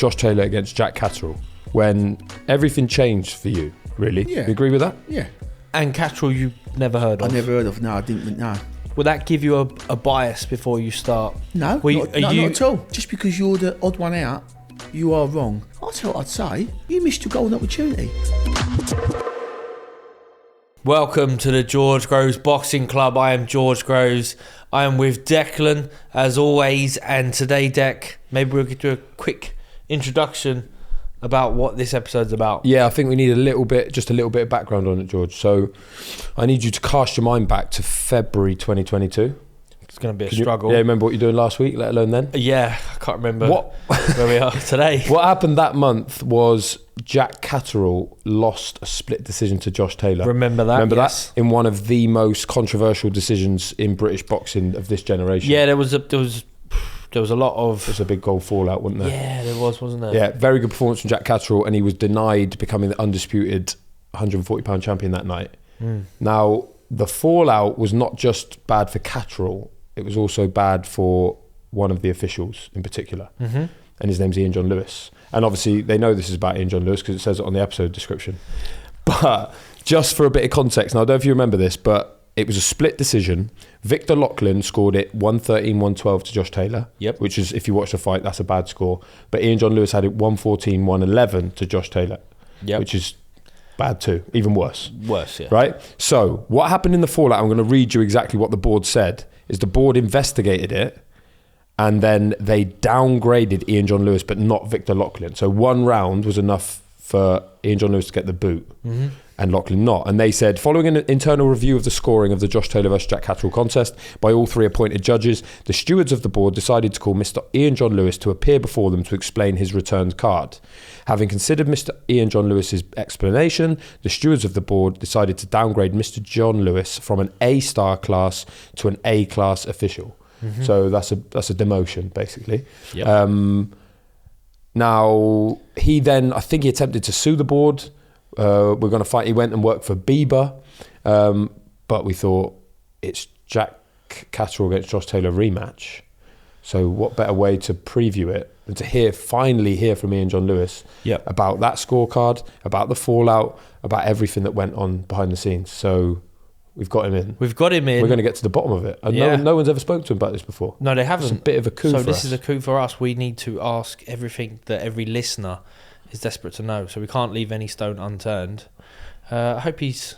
Josh Taylor against Jack Catterall, when everything changed for you, really. Yeah. You agree with that? Yeah. And Catterall you never heard of? I never heard of. No, I didn't. No. Would that give you a bias before you start? No, not at all. Just because you're the odd one out, you are wrong. I'll tell you what I'd say. You missed your golden opportunity. Welcome to the George Groves Boxing Club. I am George Groves. I am with Declan, as always. And today, Dec, maybe we'll do a quick introduction about what this episode's about. Yeah, I think we need just a little bit of background on it, George. So I need you to cast your mind back to February 2022. It's going to be a struggle. Remember what you're doing last week, let alone then? Yeah, I can't remember where we are today. What happened that month was Jack Catterall lost a split decision to Josh Taylor. Remember that? Yes. In one of the most controversial decisions in British boxing of this generation. Yeah, there was a lot of... There was a big goal fallout, wasn't there? Yeah, there was, wasn't there? Yeah, very good performance from Jack Catterall, and he was denied becoming the undisputed 140-pound champion that night. Now, the fallout was not just bad for Catterall, it was also bad for one of the officials in particular. And his name's Ian John Lewis. And obviously, they know this is about Ian John Lewis because it says it on the episode description. But just for a bit of context, now I don't know if you remember this, but it was a split decision. Victor Lachlan scored it 113-112 to Josh Taylor, which is, if you watch the fight, that's a bad score. But Ian John Lewis had it 114-111 to Josh Taylor, which is bad too, even worse. Worse, yeah. Right? So what happened in the fallout, I'm going to read you exactly what the board said, is the board investigated it and then they downgraded Ian John Lewis, but not Victor Lachlan. So one round was enough for Ian John Lewis to get the boot and Lachlan not. And they said, following an internal review of the scoring of the Josh Taylor versus Jack Catterall contest by all three appointed judges, the stewards of the board decided to call Mr. Ian John Lewis to appear before them to explain his returned card. Having considered Mr. Ian John Lewis's explanation, the stewards of the board decided to downgrade Mr. John Lewis from an A-star class to an A-class official. So that's a demotion, basically. Now, he then, I think he attempted to sue the board. We're going to fight. He went and worked for Bieber, but we thought it's Jack Catterall against Josh Taylor rematch. So what better way to preview it than to finally hear from Ian John Lewis about that scorecard, about the fallout, about everything that went on behind the scenes. So we've got him in. We're going to get to the bottom of it. And no one's ever spoken to him about this before. No, they haven't. It's a bit of a coup for us. So this is a coup for us. We need to ask everything that every listener is desperate to know. So we can't leave any stone unturned. I hope he's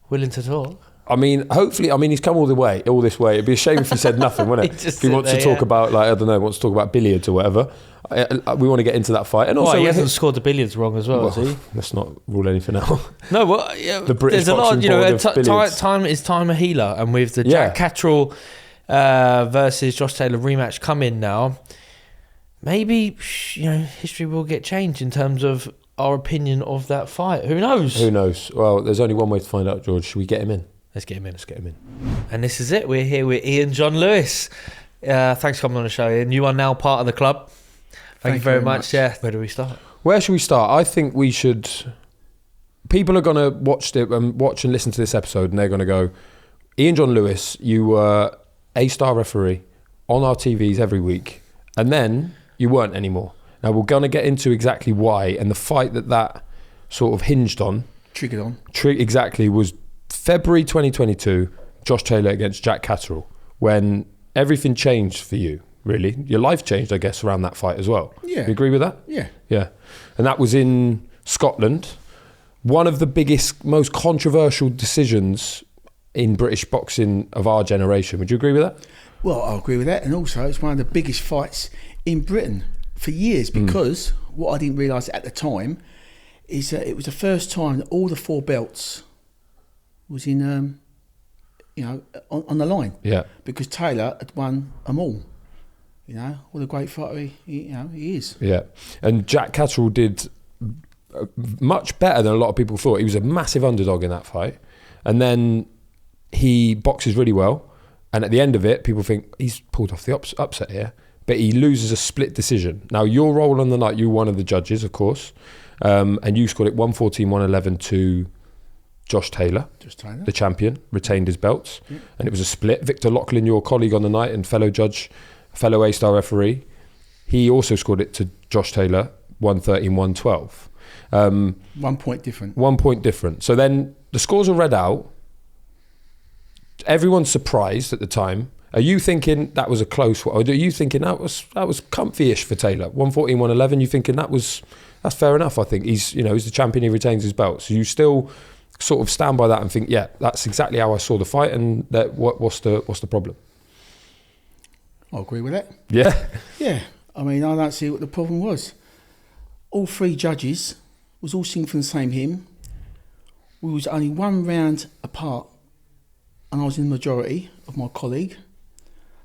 willing to talk. I mean, hopefully, he's come all this way. It'd be a shame if he said nothing, wouldn't it? If he wants to talk about, wants to talk about billiards or whatever. We want to get into that fight. And also, he hasn't scored the billiards wrong as well, has he? Let's not rule anything out. No, the British boxing board of billiards. Time is time a healer. And with the Jack Catterall versus Josh Taylor rematch coming now, maybe, history will get changed in terms of our opinion of that fight. Who knows? Who knows? Well, there's only one way to find out, George. Should we get him in? Let's get him in. And this is it. We're here with Ian John Lewis. Thanks for coming on the show, Ian. You are now part of the club. Thank you very much. Yeah. Where do we start? Where should we start? I think we should... People are going to watch and listen to this episode and they're going to go, Ian John Lewis, you were A-star referee on our TVs every week and then you weren't anymore. Now, we're going to get into exactly why and the fight that sort of hinged on. Triggered on. Exactly, was February 2022, Josh Taylor against Jack Catterall, when everything changed for you, really. Your life changed, I guess, around that fight as well. Yeah. You agree with that? Yeah. Yeah. And that was in Scotland. One of the biggest, most controversial decisions in British boxing of our generation. Would you agree with that? Well, I agree with that. And also, it's one of the biggest fights in Britain for years because what I didn't realise at the time is that it was the first time that all the four belts was in, on the line. Yeah. Because Taylor had won them all. What a great fighter he is. Yeah. And Jack Catterall did much better than a lot of people thought. He was a massive underdog in that fight. And then he boxes really well. And at the end of it, people think he's pulled off the upset here. But he loses a split decision. Now, your role on the night, you were one of the judges, of course. And you scored it 114-111 to Josh Taylor, the champion, retained his belts. Yeah. And it was a split. Victor Lachlan, your colleague on the night and fellow judge, fellow A-star referee, he also scored it to Josh Taylor, 113, 112. 1 point different. 1 point different. So then the scores are read out. Everyone's surprised at the time. Are you thinking that was a close one? Or are you thinking that was comfy-ish for Taylor? 114, 111, you thinking that's fair enough, I think. He's the champion, he retains his belt. So you still sort of stand by that and think, yeah, that's exactly how I saw the fight, and that what's the problem? I agree with that. Yeah. Yeah. I mean, I don't see what the problem was. All three judges was all singing from the same hymn. We was only 1 round apart, and I was in the majority of my colleague.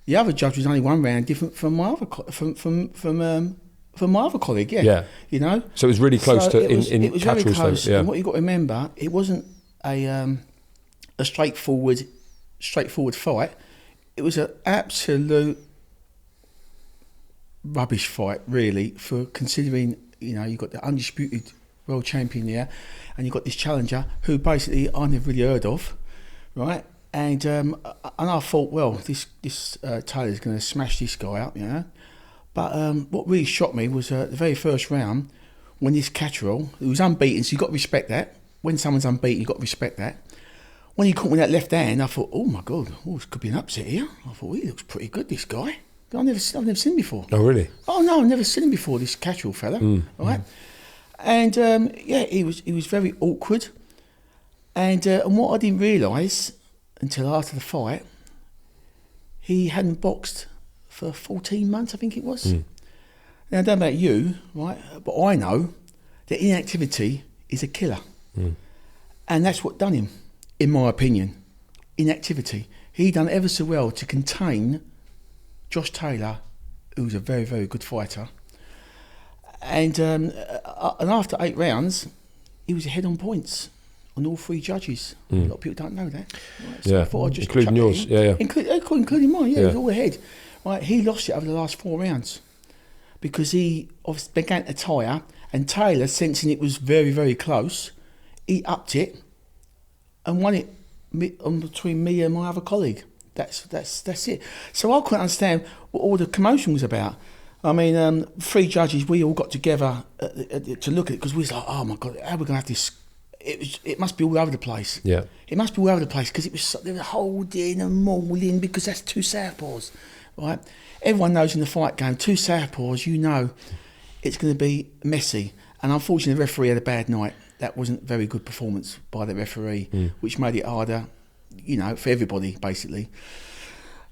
The other judge was only 1 round different from my other from my other colleague. Yeah. Yeah. You know. So it was really close So to it was very Catterall's close. favour, yeah. And what you got to remember, it wasn't a straightforward fight. It was an absolute rubbish fight, really, for considering, you've got the undisputed world champion there, and you've got this challenger who basically I never really heard of, right? And I thought, well, this Taylor's going to smash this guy up, But what really shocked me was the very first round, when this Catterall, who was unbeaten, so you've got to respect that. When someone's unbeaten, you've got to respect that. When he caught me with that left hand, I thought, oh my God, this could be an upset here. I thought, he looks pretty good, this guy. I've never seen him before. Oh, really? Oh no, I've never seen him before, this Catterall fella. Right? And he was very awkward. And what I didn't realise until after the fight, he hadn't boxed for 14 months, I think it was. Now, I don't know about you, right? But I know that inactivity is a killer. And that's what done him, in my opinion. Inactivity. He done ever so well to contain Josh Taylor, who's a very, very good fighter. And after 8 rounds, he was ahead on points on all 3 judges. A lot of people don't know that. Right? So Yeah, I thought I'd just including chuck yours. it in. Yeah. Including mine, Yeah. he was all ahead. Right? He lost it over the last 4 rounds because he obviously began to tire, and Taylor, sensing it was very, very close, he upped it and won it between me and my other colleague. That's it. So I couldn't understand what all the commotion was about. I mean, 3 judges, we all got together to look at it because we was like, oh my God, how are we going to have this? It must be all over the place. Yeah. It must be all over the place because they were holding and mauling because that's 2 southpaws, right? Everyone knows in the fight game, 2 southpaws, it's going to be messy. And unfortunately, the referee had a bad night. That wasn't a very good performance by the referee, which made it harder, for everybody, basically.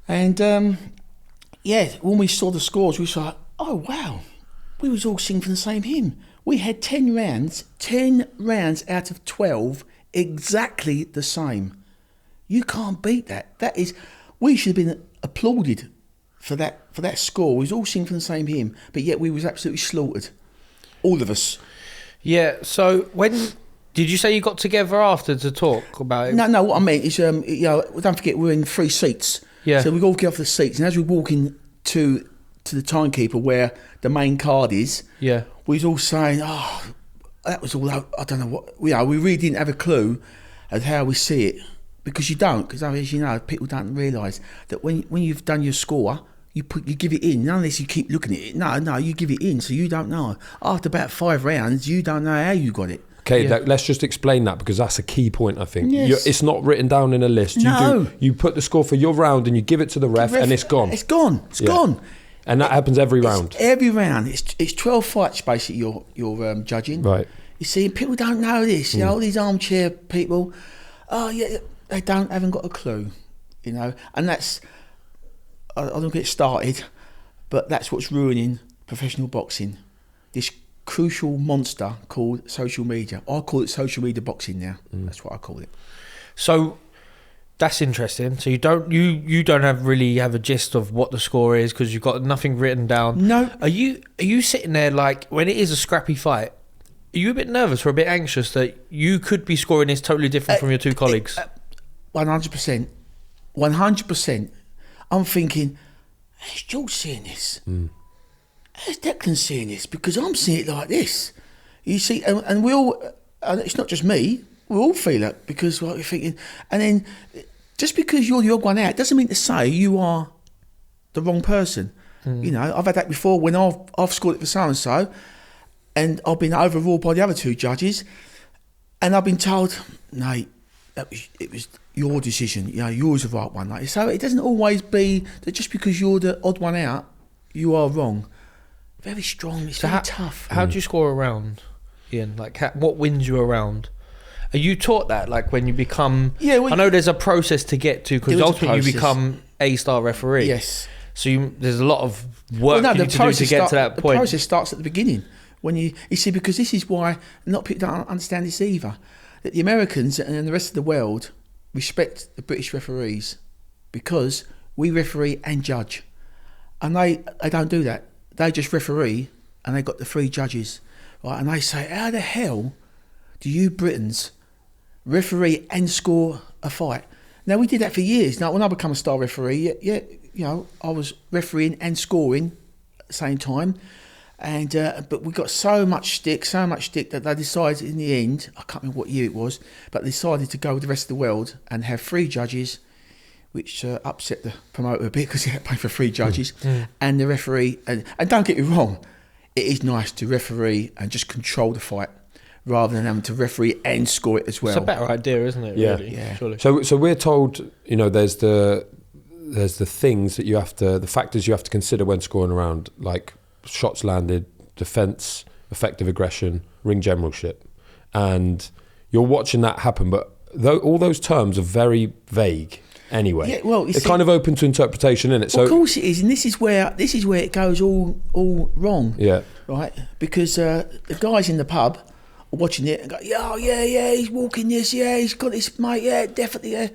And, when we saw the scores, we was like, oh, wow, we was all singing from the same hymn. We had 10 rounds out of 12, exactly the same. You can't beat that. We should have been applauded for that score. We was all singing from the same hymn, but yet we was absolutely slaughtered. All of us. Yeah, so when did you say you got together after to talk about it? No, what I meant is, don't forget we're in 3 seats. Yeah. So we all get off the seats, and as we walk in to the timekeeper where the main card is, Yeah. we was all saying, oh, that was all, I don't know what, we really didn't have a clue of how we see it. Because you don't, because as you know, people don't realise that when you've done your score, you give it in, unless you keep looking at it. No, you give it in, so you don't know. After about 5 rounds, you don't know how you got it. Okay, Yeah. let's just explain that, because that's a key point, I think. Yes. It's not written down in a list. No. You put the score for your round and you give it to the ref and it's gone. It's gone. It's Yeah. gone. And that happens every round. Every round. It's 12 fights, basically, you're judging. Right. You see, people don't know this. All these armchair people, they haven't got a clue, And that's, I don't get started, but that's what's ruining professional boxing. This crucial monster called social media. I call it social media boxing now. That's what I call it. So that's interesting. So you don't really have a gist of what the score is because you've got nothing written down. No. Are you sitting there like when it is a scrappy fight? Are you a bit nervous or a bit anxious that you could be scoring this totally different from your 2 colleagues? 100%. 100%. I'm thinking, how's George seeing this? How's Declan seeing this? Because I'm seeing it like this. You see, and we all, and it's not just me, we all feel it because we're thinking, and then just because you're the odd one out doesn't mean to say you are the wrong person. You know, I've had that before when I've scored it for so-and-so and I've been overruled by the other two judges and I've been told, no, it was your decision, you know, yours the right one. Like, so it doesn't always be that just because you're the odd one out, you are wrong. Very strong, it's very tough. How do you score a round, Ian? Like, what wins you a round? Are you taught that, like, when you become... Yeah, well, I know there's a process to get to, because ultimately you become A-star referee. Yes. So there's a lot of work you need to do to get to that point. The process starts at the beginning. When you see, because this is why a lot of people don't understand this either, that the Americans and the rest of the world respect the British referees because we referee and judge. And they don't do that. They just referee and they got the 3 judges. Right? And they say, how the hell do you Britons referee and score a fight? Now, we did that for years. Now, when I become a star referee, yeah, you know, I was refereeing and scoring at the same time. And but we got so much stick that they decided in the end, I can't remember what year it was, but they decided to go with the rest of the world and have 3 judges, which upset the promoter a bit because he had to pay for 3 judges and the referee. And don't get me wrong, it is nice to referee and just control the fight rather than having to referee and score it as well. It's a better idea, isn't it? Yeah. Really? Yeah. Surely. So we're told, you know, there's the things that you have to, the factors you have to consider when scoring around, like shots landed, defence, effective aggression, ring generalship, and you're watching that happen. But all those terms are very vague anyway. Yeah, well, it's kind of open to interpretation, isn't it? Well, of course it is, and this is where it goes all wrong. Yeah. Right, because the guys in the pub are watching it and go, yeah, he's walking this, yeah, he's got this, mate, yeah, definitely, yeah.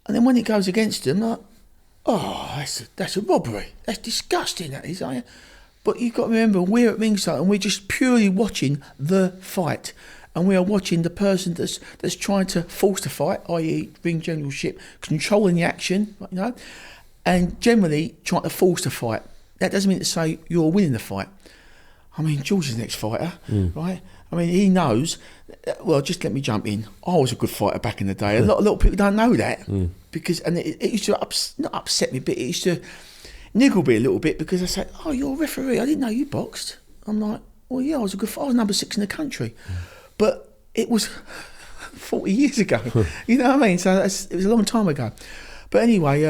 And then when it goes against them, like, oh, that's a robbery. That's disgusting, that is. But you've got to remember, we're at ringside and we're just purely watching the fight. And we are watching the person that's trying to force the fight, i.e. ring generalship, controlling the action, you know, and generally trying to force the fight. That doesn't mean to say you're winning the fight. I mean, George is an ex-fighter, right? I mean, he knows, well, just let me jump in. I was a good fighter back in the day. A lot of people don't know that. Because, and it used to not upset me, but it used to niggle me a little bit because I said, oh, you're a referee. I didn't know you boxed. I'm like, well, yeah, I was a good fighter. I was number 6 in the country. But it was 40 years ago. You know what I mean? So it was a long time ago. But anyway,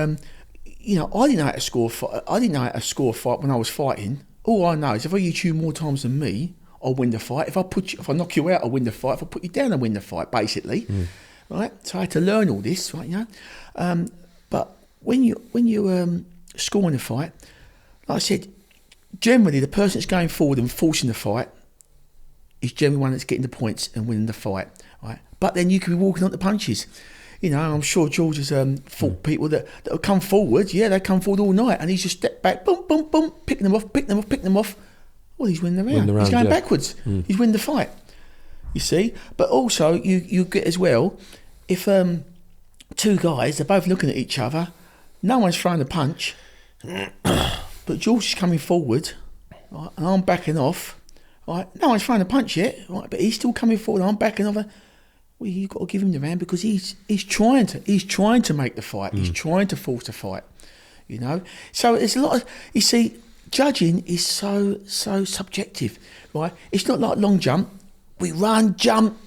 you know, I didn't know how to score. I didn't know how to score a fight when I was fighting. All I know is if I hit you more times than me, I'll win the fight. If I knock you out, I'll win the fight. If I put you down, I'll win the fight. Basically, right? So I had to learn all this, right? You know, but when you scoring a fight, like I said, generally the person that's going forward and forcing the fight is generally one that's getting the points and winning the fight, right? But then you could be walking on the punches. You know, I'm sure George has fought people that have come forward. Yeah, they come forward all night, and he's just stepped back, boom, boom, boom, picking them off. Well, he's winning the round. He's going backwards. He's winning the fight. You see, but also you get as well if 2 guys they're both looking at each other, no one's throwing a punch, but George is coming forward, right, and I'm backing off. Right, no one's throwing a punch yet, right, but he's still coming forward. And I'm backing off. Well, you've got to give him the round because he's trying to make the fight. He's trying to force the fight, you know. So there's a lot of, you see, judging is so subjective, right? It's not like long jump. We run, jump,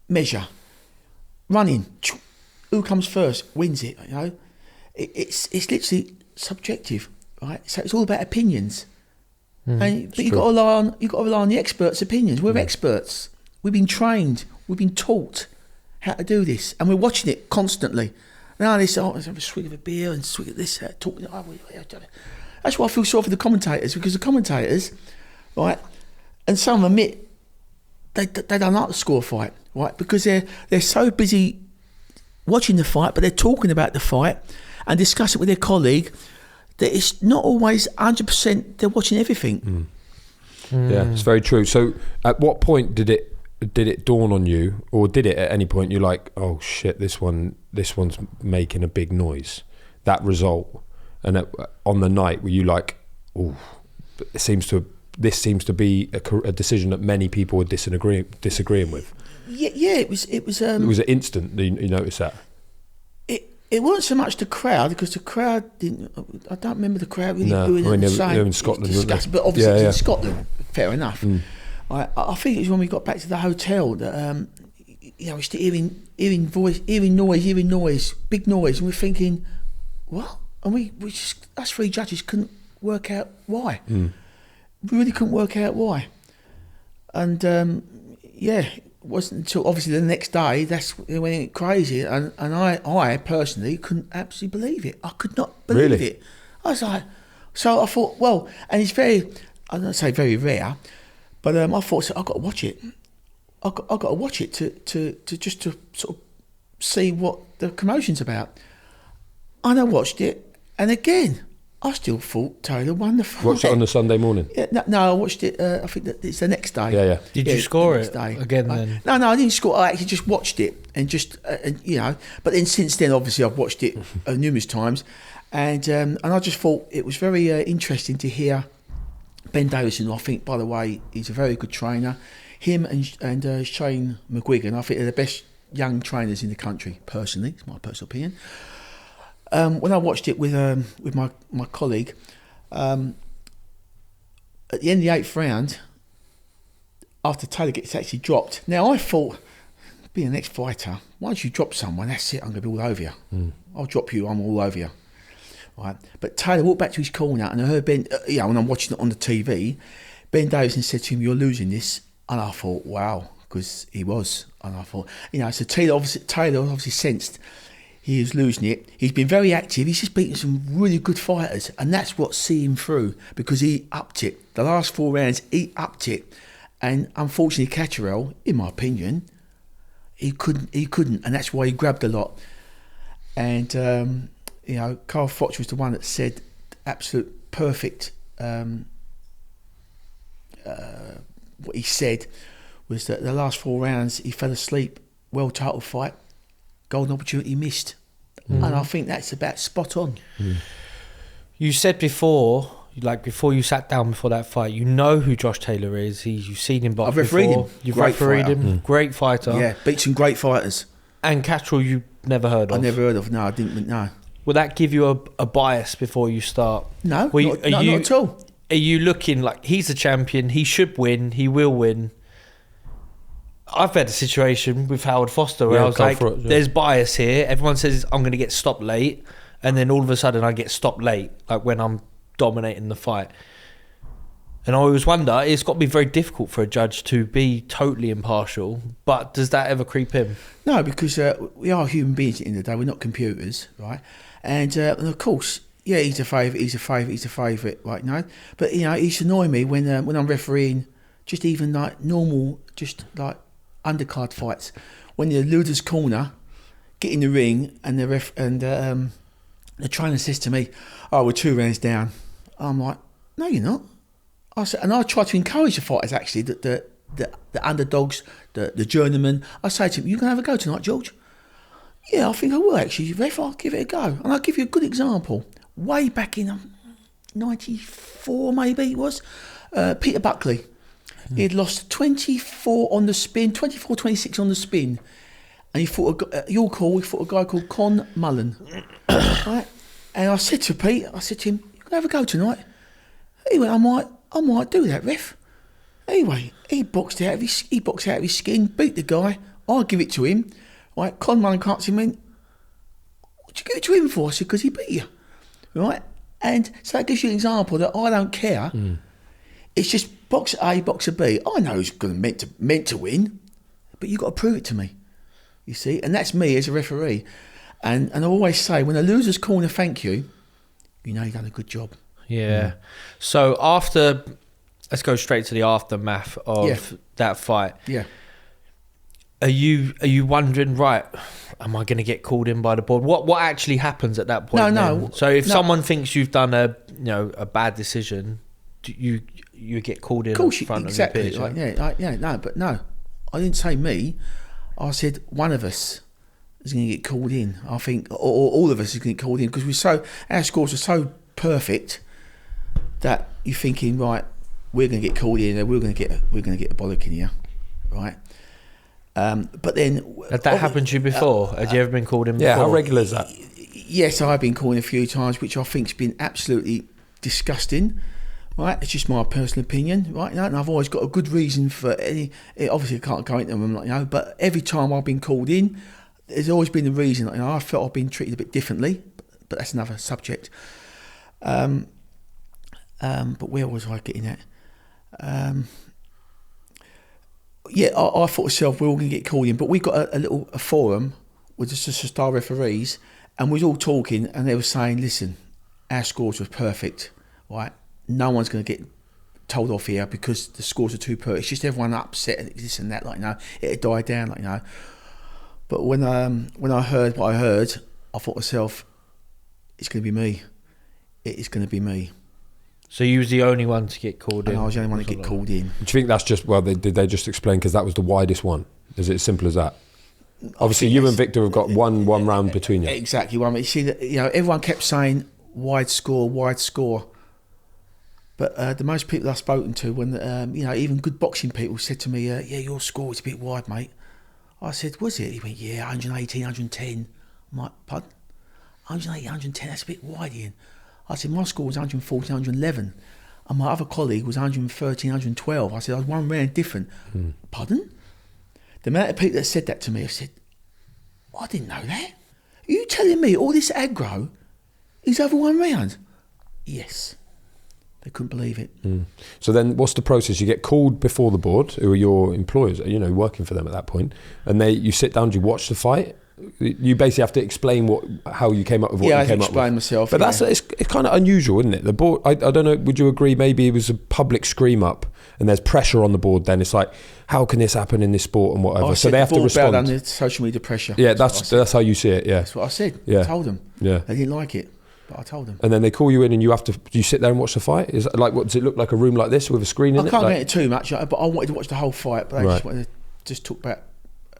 measure, running. Who comes first wins it. You know, it's literally subjective, right? So it's all about opinions. But you've got to rely on the experts' opinions. We're experts. We've been trained. We've been taught how to do this, and we're watching it constantly. Now they say, let's have a swig of a beer and swig of this, talking. That's why I feel sorry for the commentators, because the commentators, right, and some admit they don't like the score fight, right, because they're so busy watching the fight, but they're talking about the fight and discussing it with their colleague that it's not always 100% they're watching everything. Yeah, it's very true. So at what point did it dawn on you, or did it at any point you're like, oh shit, this one's making a big noise, that result? And on the night were you like, oh, this seems to be a decision that many people are disagreeing with? Yeah, it was. It was an instant. You noticed that? It wasn't so much the crowd, because the crowd didn't. I don't remember the crowd really No, booing I mean, and they saying. were in Scotland, it's weren't they? disgusting, but obviously Yeah, it's yeah. in Scotland. Fair enough. Mm. I think it was when we got back to the hotel that we're still hearing noise, big noise, and we're thinking, what? And we just, us three judges couldn't work out why. We really couldn't work out why. And it wasn't until obviously the next day that's when it went crazy, and I personally couldn't absolutely believe it. I could not believe Really? it. I was like, so I thought, well, and it's very, I don't say very rare, but I thought, so I've got to watch it. I've got to watch it to just to sort of see what the commotion's about. And I watched it, and again, I still thought Taylor won the fight. Watched it on the Sunday morning. Yeah, no, I watched it. I think that it's the next day. Yeah. Did you score the it next day. again then? No, I didn't score. I actually just watched it and just But then since then, obviously, I've watched it numerous times, and I just thought it was very interesting to hear Ben Davison. I think, by the way, he's a very good trainer. Him and Shane McGuigan, I think they're the best young trainers in the country. Personally, it's my personal opinion. When I watched it with my colleague, at the end of the 8th round, after Taylor gets actually dropped. Now I thought, being an ex-fighter, once you drop someone, that's it. I'm going to be all over you. I'll drop you. I'm all over you. Right. But Taylor walked back to his corner, and I heard Ben. When I'm watching it on the TV, Ben Davison said to him, "You're losing this." And I thought, wow, because he was. And I thought, so Taylor obviously sensed he was losing it. He's been very active. He's just beaten some really good fighters, and that's what's seen him through, because he upped it. The last 4 rounds, he upped it, and unfortunately, Catterall, in my opinion, he couldn't, and that's why he grabbed a lot. And Carl Fox was the one that said absolute perfect. What he said was that the last 4 rounds he fell asleep. Well title fight, golden opportunity missed, and I think that's about spot on. You said before you sat down before that fight, you know who Josh Taylor is. You've seen him box I've refereed before. him. You've Great refereed fighter. him. Great fighter. Yeah, beat some great fighters. And Catterall you never heard of. I never heard of. No, I didn't. No. Will that give you a bias before you start? No, not at all. Are you looking like he's a champion? He should win. He will win. I've had a situation with Howard Foster where I was like, there's bias here. Everyone says I'm going to get stopped late, and then all of a sudden I get stopped late, like when I'm dominating the fight. And I always wonder, it's got to be very difficult for a judge to be totally impartial, but does that ever creep in? No, because we are human beings at the end of the day. We're not computers, right? And of course, yeah, he's a favourite, right now. But he used to annoy me when I'm refereeing, just even like normal, just like undercard fights. When the loser's corner, get in the ring, and the trainer says to me, "Oh, we're 2 rounds down." I'm like, "No, you're not." I said, and I try to encourage the fighters actually, the underdogs, the journeymen. I say to him, "You gonna have a go tonight, George?" "Yeah, I think I will actually, ref. I'll give it a go." And I'll give you a good example. Way back in '94, maybe it was, Peter Buckley. He had lost 24 on the spin, 24-26 on the spin, and he fought he fought a guy called Con Mullen. Right? And I said to Pete, "You gonna have a go tonight?" He went, I might do that, ref. Anyway, he boxed out of his skin, beat the guy. I give it to him. Right? Con Mullen comes in and went, "What'd you give it to him for?" I said, "Because he beat you." Right? And so that gives you an example that I don't care. It's just boxer A, boxer B. I know who's meant to win, but you've got to prove it to me. You see? And that's me as a referee. And I always say, when a loser's corner thank you, you know you've done a good job. Yeah. So let's go straight to the aftermath of that fight. Yeah. Are you wondering, right, am I going to get called in by the board? What actually happens at that point? No. So if someone thinks you've done a bad decision, you get called in in front of the pitch. No, I didn't say me. I said one of us is going to get called in. I think, or all of us is going to get called in, because our scores are so perfect that you're thinking, right, we're going to get called in, and we're going to get a bollock in here, right? But then, had that happened to you before? Had you ever been called in before? Yeah, how regular is that? yes, I've been calling a few times, which I think's been absolutely disgusting. Right, it's just my personal opinion, right? You know, and I've always got a good reason for any. Obviously, I can't go into them, like, you know. But every time I've been called in, there's always been a reason. Like, you know, I felt I've been treated a bit differently, but that's another subject. But where was I getting at? Yeah, I thought to myself, we're all going to get called in, but we got a forum with just the star referees, and we was all talking, and they were saying, listen, our scores were perfect, right? No one's going to get told off here because the scores are too perfect. It's just everyone upset and this and that, like, you know, it died down, like, you know. But when I heard what I heard, I thought to myself, it's going to be me. It is going to be me. So you was the only one to get called in? And I was the only one to get called in. Do you think that's just, did they just explain because that was the widest one? Is it as simple as that? Obviously, you and Victor have got one round between you. Exactly. Well, I mean, you see, you know, everyone kept saying wide score. But the most people I've spoken to, when you know, even good boxing people said to me, "Yeah, your score is a bit wide, mate." I said, "Was it?" He went, "Yeah, 118, 110." I'm like, "Pardon? 118, 110? That's a bit wide, Ian." I said, "My score was 114, 111, and my other colleague was 113, 112." I said, "I was one round different." Pardon? The amount of people that said that to me, I said, "I didn't know that. Are you telling me all this aggro is over one round?" Yes. They couldn't believe it. So then what's the process? You get called before the board, who are your employers, you know, working for them at that point, and you sit down, do you watch the fight? You basically have to explain how you came up with what you came up with. Yeah, I explain myself. But it's kind of unusual, isn't it? The board, I don't know, would you agree maybe it was a public scream up and there's pressure on the board then? It's like, how can this happen in this sport and whatever? So they have to respond. Under social media pressure. Yeah, that's how you see it, yeah. That's what I said. Yeah. I told them. Yeah. They didn't like it. But I told them. And then they call you in and do you sit there and watch the fight? Is it like, what does it look like, a room like this with a screen in it? I can't get it too much, but I wanted to watch the whole fight, but I just took back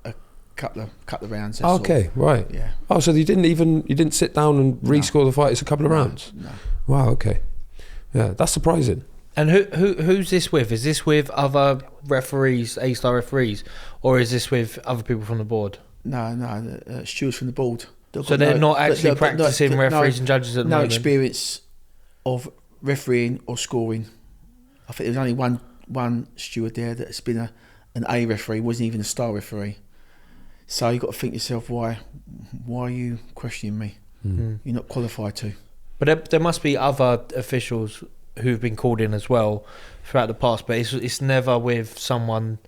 a couple of rounds. Okay, right. Yeah. Oh, so you didn't sit down and rescore the fight, it's a couple of rounds? No. Wow, okay. Yeah, that's surprising. And who's this with? Is this with other referees, A-star referees, or is this with other people from the board? No, stewards from the board. So they're not actually practicing referees and judges at the moment? No experience of refereeing or scoring. I think there's only one steward there that's been an A referee, wasn't even a star referee. So you've got to think to yourself, why are you questioning me? You're not qualified to. But there must be other officials who've been called in as well throughout the past, but it's never with someone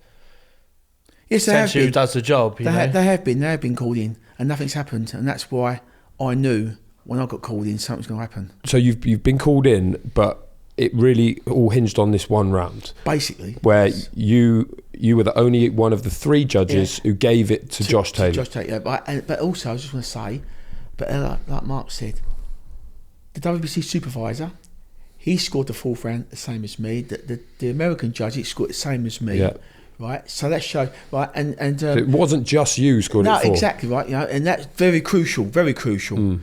who does the job. They have been called in and nothing's happened, and that's why I knew when I got called in something's going to happen. So you've been called in, but it really all hinged on this one round, basically, where you were the only one of the three judges who gave it to Josh Taylor. Josh Taylor, but also I was just going to say, like Mark said, the WBC supervisor, he scored the fourth round the same as me. The American judge, he scored the same as me. Yeah. Right, so that showed right, and so it wasn't just you scored it. No, exactly right. You know, and that's very crucial.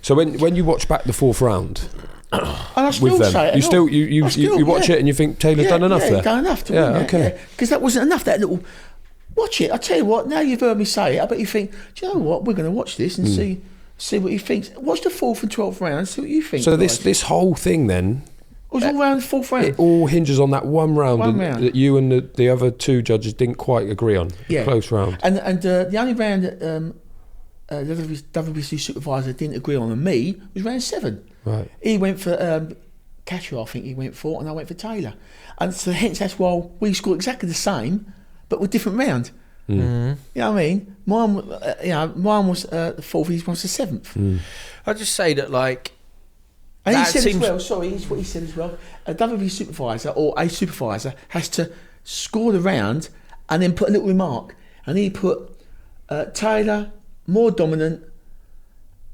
So when you watch back the fourth round, and I still with them, say it, you watch it and you think Taylor's done enough there. Done enough to win. Okay, because that wasn't enough. That little watch it. I tell you what. Now you've heard me say it, I bet you think, do you know what? We're going to watch this and see what he thinks. Watch the 4th and 12th round. See what you think. So this whole thing then. It was all round the 4th round. It all hinges on that one round that you and the other two judges didn't quite agree on. Yeah. Close round. And the only round that the WBC supervisor didn't agree on and me was round 7. Right. He went for Catterall, I think he went for, and I went for Taylor. And so hence that's why we scored exactly the same, but with different round. You know what I mean? Mine was the 4th, his was the 7th. I'd just say that, like, and he said as well, sorry, this is what he said as well, a WB supervisor or a supervisor has to score the round and then put a little remark. And he put Taylor more dominant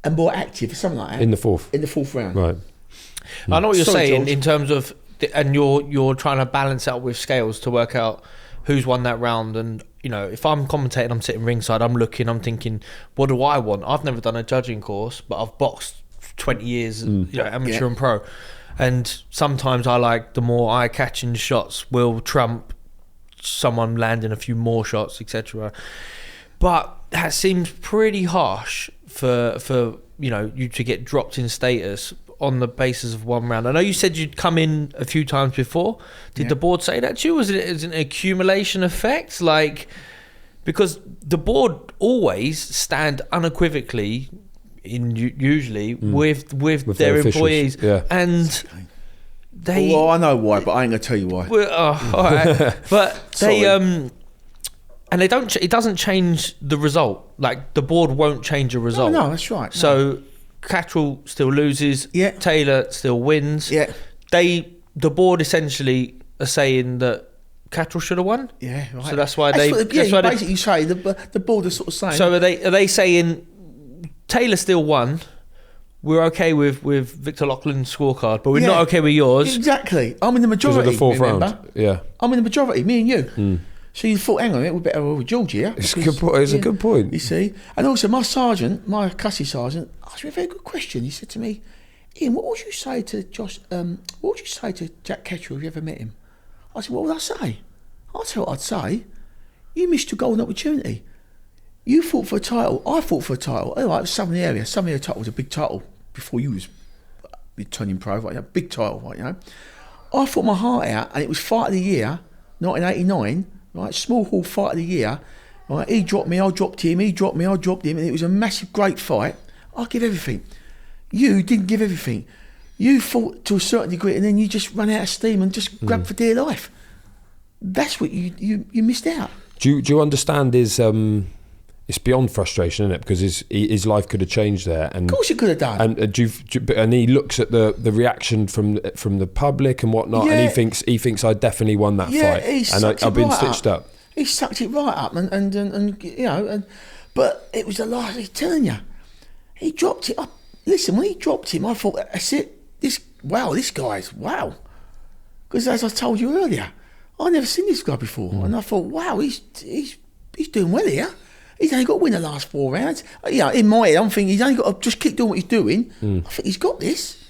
and more active, something like that. In the 4th? In the 4th round. Right. I know what you're saying, George, in terms of, and you're trying to balance out with scales to work out who's won that round. And, you know, if I'm commentating, I'm sitting ringside, I'm thinking, what do I want? I've never done a judging course, but I've boxed 20 years, you know, amateur and pro, and sometimes I like the more eye-catching shots will trump someone landing a few more shots, etc. But that seems pretty harsh for you to get dropped in status on the basis of one round. I know you said you'd come in a few times before. Did the board say that to you? Was it an accumulation effect? Because the board always stand unequivocally usually with their employees, and they. Well, I know why, but I ain't gonna tell you why. All right. But they and they don't. It doesn't change the result. Like the board won't change a result. No, that's right. So Catterall still loses. Yeah. Taylor still wins. Yeah. The board essentially are saying that Catterall should have won. Yeah, right. So that's why basically say the board is sort of saying. So are they saying Taylor still won? We're okay with Victor Loughlin's scorecard, but we're not okay with yours. Exactly. I'm in the majority. Because of the fourth remember? round. Yeah. I'm in the majority. Me and you. So you thought, hang on a minute, we better roll with George here. It's a good point. You see, and also my sergeant, my custody sergeant, asked me a very good question. He said to me, "Ian, what would you say to Josh? What would you say to Jack Catterall if you ever met him?" I said, "What would I say? I'll tell you what I'd say. You missed your golden opportunity. You fought for a title. I fought for a title. All right, it was Southern area. Southern area title was a big title before you was turning pro, right? A big title, right? You know, I fought my heart out, and it was Fight of the Year, 1989." Right, small hall fight of the year. Right, he dropped me, I dropped him. He dropped me, I dropped him, and it was a massive, great fight. I give everything. You didn't give everything. You fought to a certain degree, and then you just ran out of steam and just grabbed for dear life. That's what you missed out. Do you understand his? It's beyond frustration, isn't it? Because his life could have changed there. And of course, it could have done. And he looks at the reaction from the public and whatnot, and he thinks I definitely won that fight, and I've been stitched up. He sucked it right up, and you know, but it was the last. He's telling you, he dropped it up. Listen, when he dropped him, I thought, that's it. This guy's wow. Because as I told you earlier, I'd never seen this guy before, and I thought, wow, he's doing well here. He's only got to win the last 4 rounds. In my head, I'm thinking he's only got to just keep doing what he's doing. I think he's got this.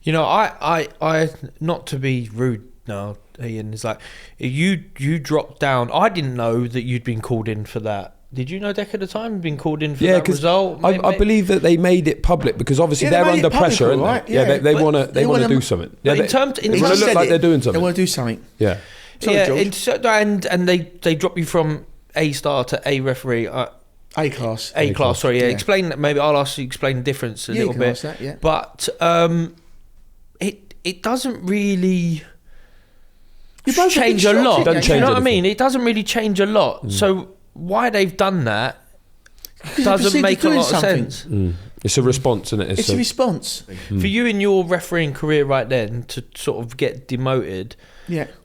You know, I not to be rude now, Ian, it's like you dropped down. I didn't know that you'd been called in for that. Did you know Dec at the time had been called in for that result? I believe that they made it public because obviously they're under pressure, aren't right? they? Yeah, they want to do something. Yeah, they want to look like they're doing something. They want to do something. Yeah. Sorry, George. And they drop you from A star to A referee. A class. A class. Sorry. Yeah. Explain that. Maybe I'll ask you to explain the difference a little bit. That, yeah. But it doesn't really change a lot. You know what I mean? It doesn't really change a lot. So why they've done that doesn't make a lot of sense. It's a response, isn't it? It's a response. For you in your refereeing career right then to sort of get demoted,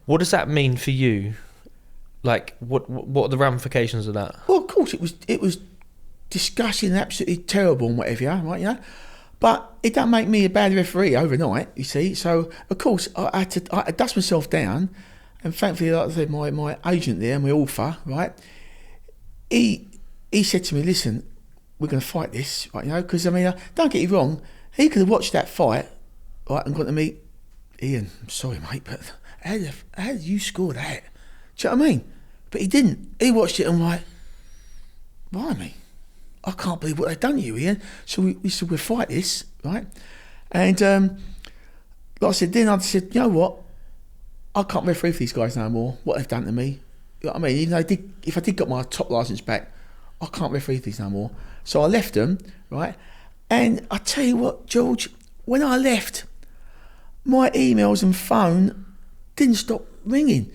what does that mean for you? Like, what are the ramifications of that? Well, of course, it was disgusting and absolutely terrible and whatever, right? You know, but it don't make me a bad referee overnight. You see, so of course I had to dust myself down, and thankfully, like I said, my agent there, my author, right, he said to me, "Listen, we're going to fight this, right? You know, because I mean, don't get me wrong, he could have watched that fight, right, and gone to me, Ian, I'm sorry, mate, but how did you score that? Do you know what I mean? But he didn't. He watched it and like, blimey, I can't believe what they've done to you, Ian. So we said, we'll fight this, right? And like I said, then I said, you know what? I can't referee for these guys no more. What they've done to me. You know what I mean? Even though if I did get my top licence back, I can't referee for these no more. So I left them, right? And I tell you what, George, when I left, my emails and phone didn't stop ringing.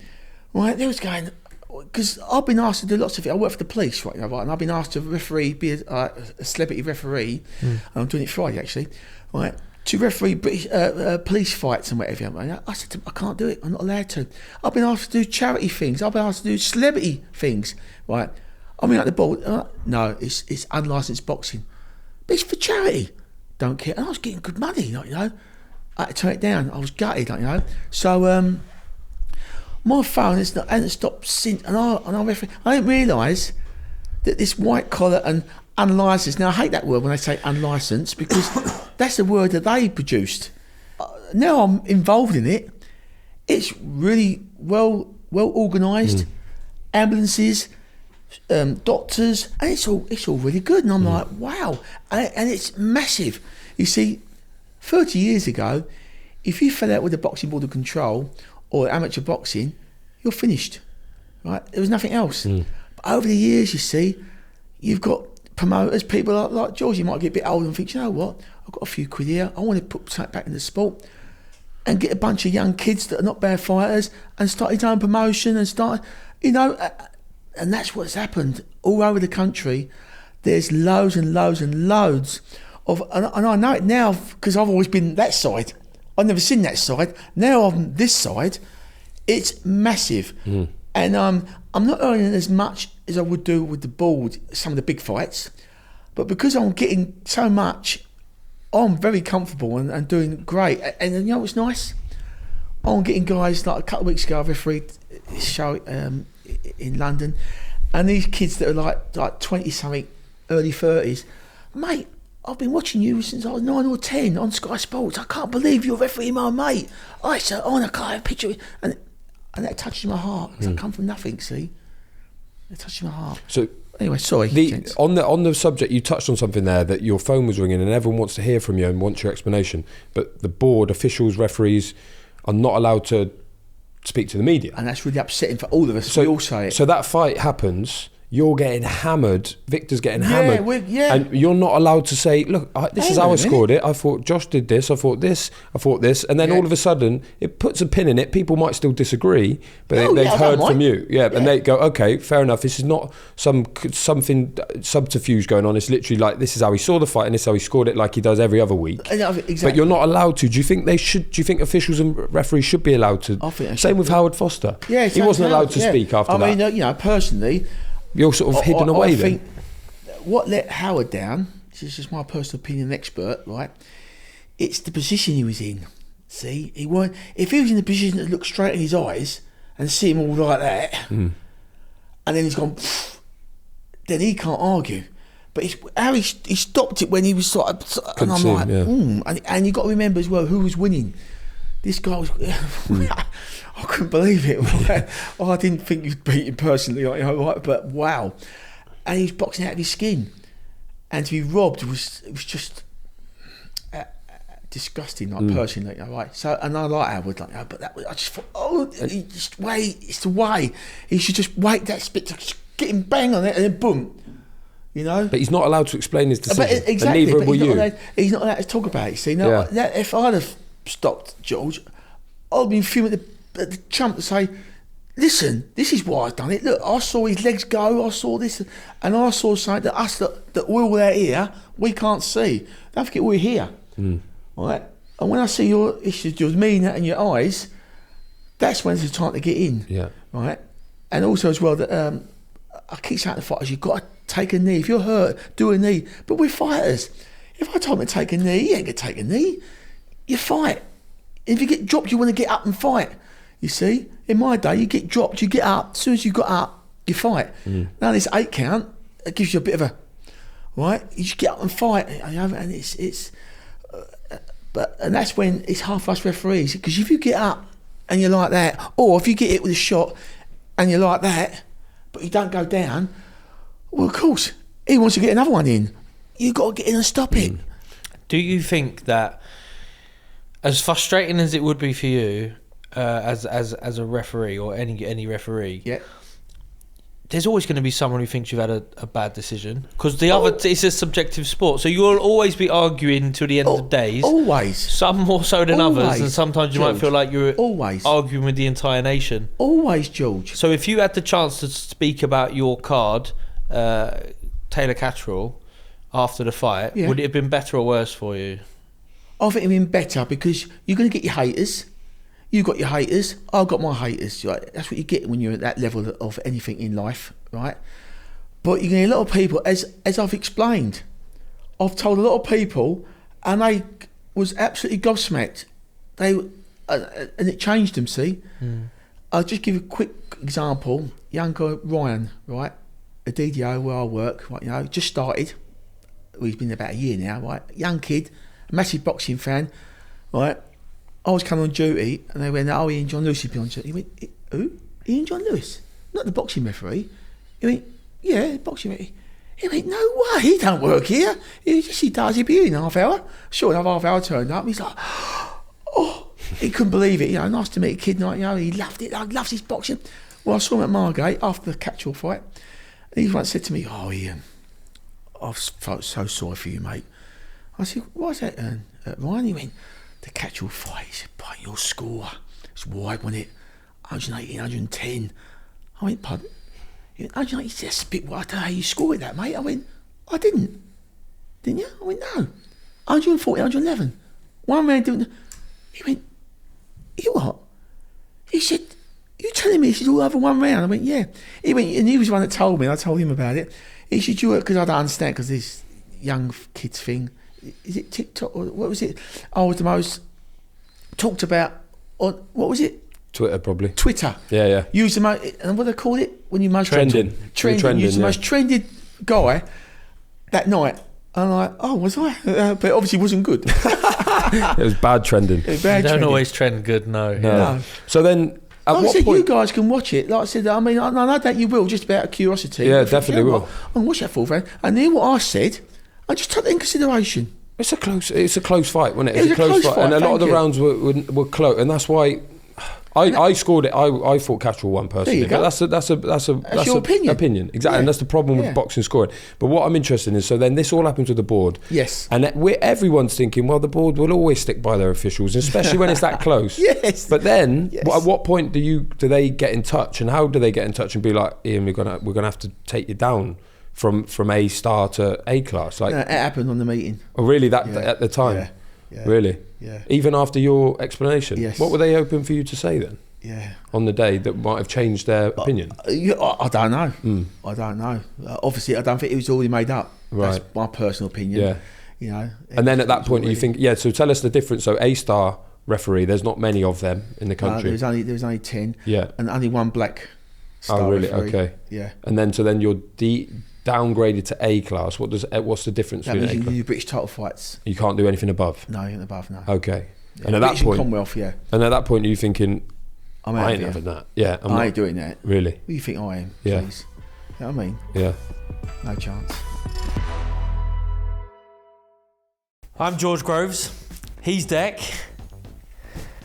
Right, they was going, because I've been asked to do lots of it. I work for the police, right? And I've been asked to referee, be a celebrity referee. And I'm doing it Friday actually, right? To referee British police fights and whatever. Right? I said to them, I can't do it. I'm not allowed to. I've been asked to do charity things. I've been asked to do celebrity things, right? I mean, like the board. No, it's unlicensed boxing, but it's for charity. Don't care. And I was getting good money, like, you know. I had to turn it down. I was gutted, like, you know. So. My phone hasn't stopped since, and I didn't realise that this white collar and unlicensed. Now I hate that word when they say unlicensed because that's the word that they produced. Now I'm involved in it. It's really well organised. Ambulances, doctors, and it's all really good. And I'm like, wow, and it's massive. You see, 30 years ago, if you fell out with the boxing board of control or amateur boxing, you're finished, right? There was nothing else. But over the years, you see, you've got promoters, people like George. You might get a bit older and think, you know what? I've got a few quid here. I want to put something back in the sport and get a bunch of young kids that are not bad fighters and start his own promotion and start, you know. And that's what's happened all over the country. There's loads and loads and loads of, and I know it now because I've always been that side. I've never seen that side. Now I'm this side. It's massive, and I'm not earning as much as I would do with the board, some of the big fights, but because I'm getting so much, I'm very comfortable and doing great. And you know what's nice? I'm getting guys, like a couple of weeks ago, I refereed a show in London, and these kids that are like 20 something, early 30s, mate, I've been watching you since I was 9 or 10 on Sky Sports. I can't believe you're refereeing my mate. I said, oh, I can't have a picture. And that touches my heart. I come from nothing, see? It touches my heart. So anyway, sorry. On the subject, you touched on something there, that your phone was ringing and everyone wants to hear from you and wants your explanation. But the board, officials, referees are not allowed to speak to the media. And that's really upsetting for all of us. So, we all say it. So that fight happens, you're getting hammered, Victor's getting hammered, and you're not allowed to say, look, this is how I scored it, I thought Josh did this, I thought this, and then all of a sudden it puts a pin in it. People might still disagree, but they've heard from you, and they go, okay, fair enough, this is not something subterfuge going on, it's literally like, this is how he saw the fight and this is how he scored it, like he does every other week. Exactly. But you're not allowed to. Do you think officials and referees should be allowed to? I think same with Howard Foster. He wasn't allowed to speak after that. I mean, you know, personally, you're sort of hidden away then. I think what let Howard down, this is just my personal opinion, expert, right? It's the position he was in. See, if he was in the position that looked straight in his eyes and see him all like that, and then he's gone, then he can't argue. But he stopped it when he was sort of, and I'm like, and you got to remember as well who was winning. This guy was, I couldn't believe it. I didn't think you'd beat him personally, right? But wow. And he was boxing out of his skin. And to be robbed was just disgusting, like personally, right? So, and I like Howard, like, but that was, I just thought, it's the way. He should just wait that spit, just get him bang on it, and then boom. You know? But he's not allowed to explain his decision. But exactly. And neither were you. He's not allowed to talk about it. See, now, if I'd have stopped George, I'd have been fuming at the chump to say, listen, this is why I've done it. Look, I saw his legs go, I saw this, and I saw something that us that we're all out here, we can't see. Don't forget we're here. Right? And when I see your issues, your meaning and your eyes, that's when it's the time to get in. Yeah. Right? And also as well that I keep saying to fighters, you've got to take a knee. If you're hurt, do a knee. But we're fighters. If I told him to take a knee, he ain't gonna take a knee. You fight. If you get dropped, you want to get up and fight. You see, in my day, you get dropped, you get up. As soon as you got up, you fight. Now this 8 count, it gives you a bit of a right. You just get up and fight, and it's. And that's when it's hard for us referees, because if you get up and you're like that, or if you get hit with a shot and you're like that, but you don't go down, well, of course he wants to get another one in. You got to get in and stop it. Do you think that, as frustrating as it would be for you, as a referee or any referee, there's always going to be someone who thinks you've had a bad decision, because it's a subjective sport, so you'll always be arguing to the end of the days. Always. Some more so than others, and sometimes you might feel like you're arguing with the entire nation. Always, George. So if you had the chance to speak about your card, Taylor Catterall, after the fight, would it have been better or worse for you? I think it'd been better, because you're going to get your haters. You got your haters, I've got my haters. Right? That's what you get when you're at that level of anything in life, right? But you're going to get a lot of people, as I've explained. I've told a lot of people, and they was absolutely gobsmacked. And it changed them, see? I'll just give you a quick example. Young guy, Ryan, right? A DDO where I work, right? You know, just started. Well, he's been there about a year now, right? Young kid, a massive boxing fan, right? I was coming on duty, and they went, Ian John Lewis is on duty. He went, who? Ian John Lewis? Not the boxing referee. He went, yeah, boxing. He went, no way, he don't work here. He does, he'll be here in half hour. Sure enough, half hour turned up. He's like, oh, he couldn't believe it. Nice to meet a kid like, he loved it. Loves his boxing. Well, I saw him at Margate after the Catterall fight. And he once said to me, oh, Ian, I've felt so sorry for you, mate. I said, why's that, Ryan? He went, the Catterall fight. He said, but your score, it's wide, wasn't it? 180, 110. I went, pardon? I just spit. I don't know how you scored that, mate. I went, I didn't. Didn't you? I went, no. 140, 111. One man doing. He went, you what? He said, you telling me this is all over one round? I went, yeah. He went, and he was the one that told me. I told him about it. He said, you because I don't understand because this young kids thing. Is it TikTok or what was it? I was the most talked about on what was it? Twitter, probably. Twitter. Yeah. Use the most, and what do they call it? When you most trending. Use the most trended guy that night. I'm like, oh, was I? But it obviously wasn't good. It was bad trending. You don't always trend good, no. So then, at what said, point? you guys can watch it. Like I said, I mean, I know that you will, just out of curiosity. Yeah, definitely will. I'll watch that full round. And then what I said, I just took that in consideration. It's a close fight, wasn't it? It was a close fight, and a lot of the rounds were close, and that's why. I scored it. I thought Catterall won personally. There you go. But that's your opinion. Exactly, yeah. and that's the problem with boxing scoring. But what I'm interested in is, so then this all happens with the board. Yes. And everyone's thinking, well, the board will always stick by their officials, especially when it's that close. Yes. But then, at what point do they get in touch, and how do they get in touch and be like, Ian, we're gonna have to take you down from A star to A class? Like it happened on the meeting. Oh, really? At the time? Yeah. Really? Yeah. Even after your explanation? Yes. What were they hoping for you to say then? Yeah. On the day that might have changed their opinion? I don't know. I don't know. Obviously, I don't think it was already made up. Right. That's my personal opinion. Yeah. And then at that point, you think, so tell us the difference. So A-star referee, there's not many of them in the country. There was only 10. Yeah. And only one black star. Oh, really? Referee. Okay. Yeah. And then you're downgraded to A class. What's the difference That between means A you can class? do British title fights. You can't do anything above? No, you're above, no. Okay. Yeah. And at that British and point... Commonwealth, yeah. And at that point, you're thinking... I ain't having that. Yeah, I ain't doing that. Really? What do you think I am? Yeah. Please? You know what I mean? Yeah. No chance. I'm George Groves. He's Dec.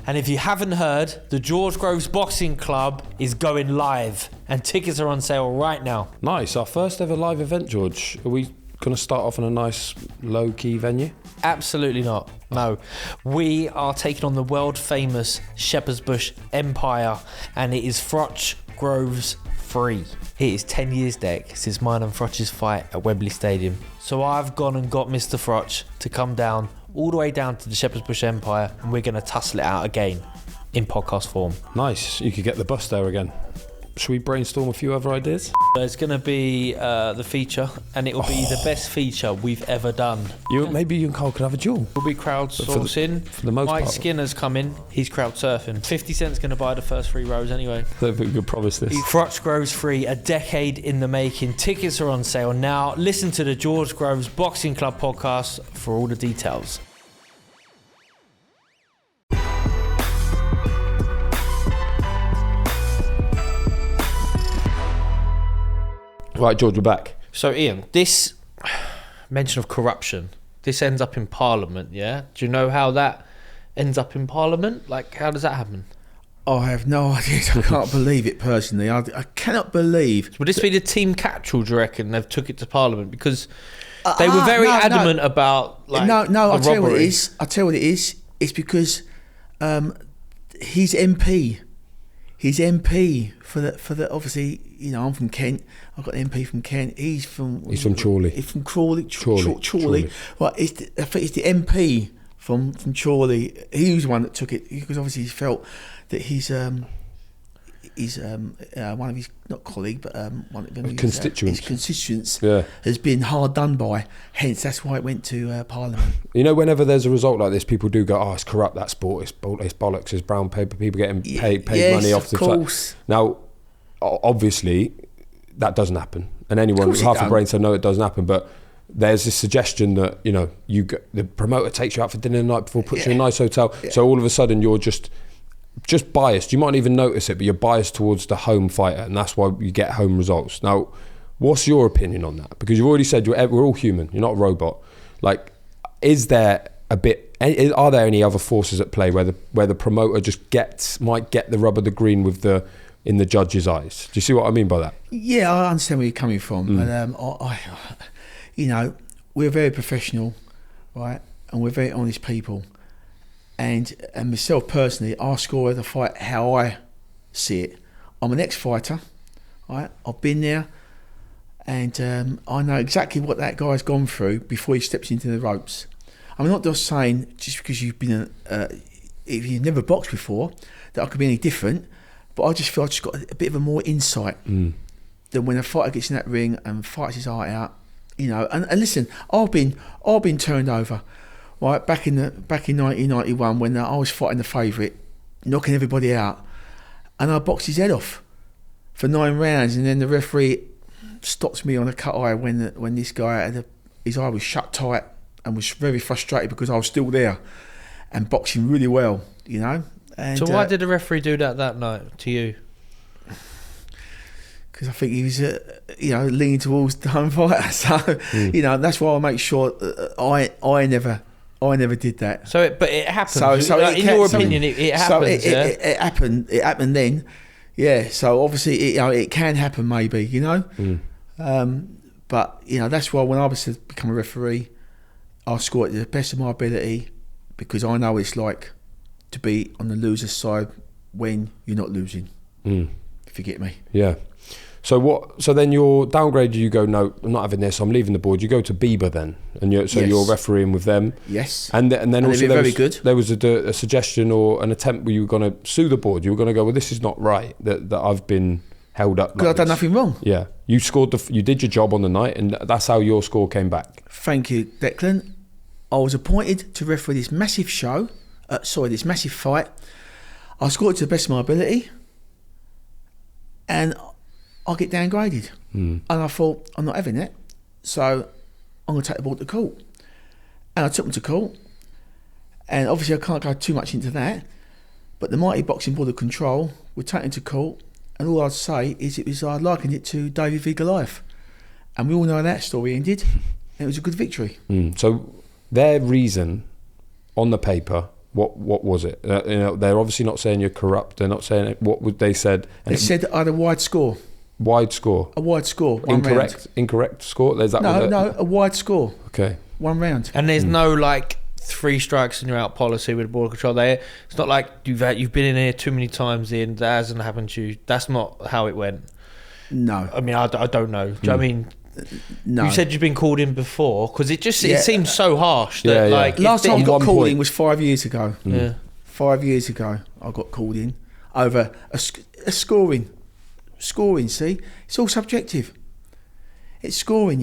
And if you haven't heard, the George Groves Boxing Club is going live and tickets are on sale right now. Nice. Our first ever live event, George. Are we going to start off in a nice low-key venue? Absolutely not. No. We are taking on the world famous Shepherd's Bush Empire, and it is Froch Groves free. It is 10 years, Dec, since mine and Froch's fight at Wembley Stadium. So I've gone and got Mr. Froch to come down all the way down to the Shepherd's Bush Empire, and we're going to tussle it out again in podcast form. Nice. You could get the bus there again. Should we brainstorm a few other ideas? It's going to be the feature, and it will be the best feature we've ever done. Maybe you and Carl could have a duel. We'll be crowdsourcing. For the most Mike part. Skinner's coming. He's crowd surfing. 50 Cent's going to buy the first 3 rows anyway. I don't think we could promise this. Froch Groves free, a decade in the making. Tickets are on sale now. Listen to the George Groves Boxing Club podcast for all the details. Right, George, we're back. So, Ian, this mention of corruption, this ends up in Parliament, yeah? Do you know how that ends up in Parliament? Like, how does that happen? I have no idea. I can't believe it personally. I cannot believe. Would this be the Team Catterall, do you reckon? They've took it to Parliament because they were very adamant about like I'll tell you what it robbery. is. I'll tell you what it is. It's because he's MP. He's MP for the obviously, I'm from Kent. I've got an MP from Kent. He's from Chorley. He's from Crawley. Chorley. Right, I think it's the MP from Chorley. He was the one that took it because obviously he felt that he's one of his, not colleague, but one of his constituents has been hard done by. Hence, that's why it went to Parliament. Whenever there's a result like this, people do go, "Oh, it's corrupt. That sport. It's bollocks. It's brown paper. People getting paid money off the course. Now, obviously, that doesn't happen, and anyone with half a brain said no, it doesn't happen. But there's this suggestion that the promoter takes you out for dinner the night before, puts you in a nice hotel, so all of a sudden you're just biased. You might not even notice it, but you're biased towards the home fighter, and that's why you get home results. Now, What's your opinion on that? Because you've already said we're all human. You're not a robot. Like, is there are there any other forces at play where the promoter just might get the rub of the green in the judge's eyes? Do you see what I mean by that? Yeah, I understand where you're coming from. And we're very professional, right? And we're very honest people. And myself personally, I score the fight how I see it. I'm an ex-fighter, right? I've been there, and I know exactly what that guy's gone through before he steps into the ropes. I'm not just saying just because you've been if you've never boxed before that I could be any different, but I just feel I just got a bit of a more insight than when a fighter gets in that ring and fights his heart out, And listen, I've been turned over, right? Back in 1991 when I was fighting the favourite, knocking everybody out, and I boxed his head off for 9 rounds, and then the referee stops me on a cut eye when this guy his eye was shut tight, and was very frustrated because I was still there and boxing really well, And, so why did the referee do that night to you? Because I think he was, leaning towards the home fighter. So, that's why I make sure I never did that. So, but it happened. So in your opinion, it happens. It happened. It happened then. Yeah. So obviously, it can happen, maybe. But that's why when I was to become a referee, I score at the best of my ability, because I know what it's like to be on the loser's side when you're not losing. If you get me. Yeah. So then you're downgraded. You go, no, I'm not having this. I'm leaving the board. You go to Bieber then, and you're refereeing with them. Yes. And then also there was a suggestion or an attempt where you were going to sue the board. You were going to go, well, this is not right that I've been held up. Because I've done nothing wrong. Yeah. You you did your job on the night, and that's how your score came back. Thank you, Declan. I was appointed to referee this massive this massive fight. I scored to the best of my ability, and I get downgraded. And I thought, I'm not having it, so I'm going to take the ball to court. And I took them to court, and obviously I can't go too much into that, but the Mighty Boxing Board of Control were taken to court, and all I'd say is I likened it to David v Goliath, and we all know how that story ended, and it was a good victory. So their reason on the paper, what was it? They're obviously not saying you're corrupt. They're not saying it. What would they said? They said I had a wide score. Wide score. A wide score. Incorrect score. There's that. No, a wide score. Okay. 1 round. And there's no 3 strikes and you're out policy with the board of control. It's not like you've been in here too many times and that hasn't happened to you. That's not how it went. No. I mean, I don't know. Do you know what I mean? No. You said you've been called in before, because it seems so harsh that last time I got called in was 5 years ago. Yeah. 5 years ago I got called in over a scoring. See, it's all subjective. It's scoring,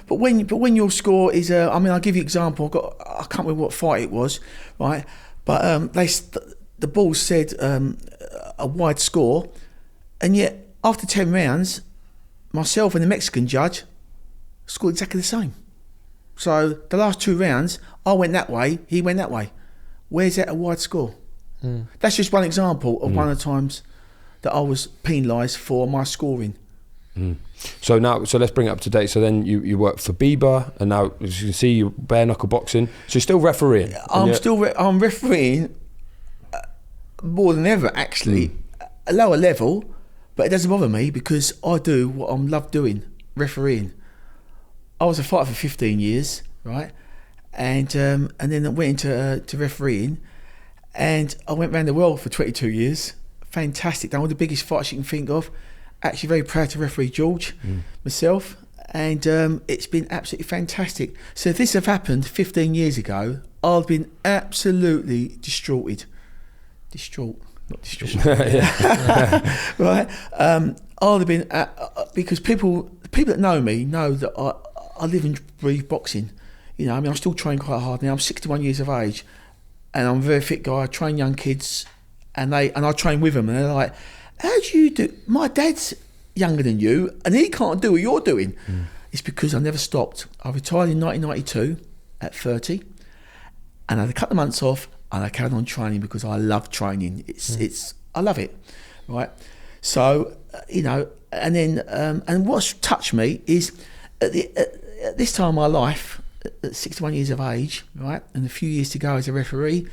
But when your score is, I'll give you an example. I can't remember what fight it was, right? But the ball said a wide score, and yet after 10 rounds, myself and the Mexican judge scored exactly the same. So the last 2 rounds, I went that way, he went that way. Where's that a wide score? That's just one example of one of the times that I was penalised for my scoring. So let's bring it up to date. So then you work for Bieber, and now as you can see, you're bare knuckle boxing. So you're still refereeing. I'm refereeing more than ever, actually, a lower level, but it doesn't bother me because I do what I love doing, refereeing. I was a fighter for 15 years, right, and then I went into refereeing, and I went around the world for 22 years. Fantastic, done all the biggest fights you can think of. Actually very proud to referee George, myself, and it's been absolutely fantastic. So if this had happened 15 years ago, I'd been absolutely distraught, not distraught. Right? I'd have been, because people that know me know that I live and breathe boxing. I still train quite hard now. I'm 61 years of age, and I'm a very fit guy. I train young kids, and I train with them, and they're like, how do you do? My dad's younger than you, and he can't do what you're doing. It's because I never stopped. I retired in 1992 at 30, and I had a couple of months off, and I carried on training because I love training. I love it, right? So and then and what's touched me is at this time of my life, at 61 years of age, right, and a few years to go as a referee,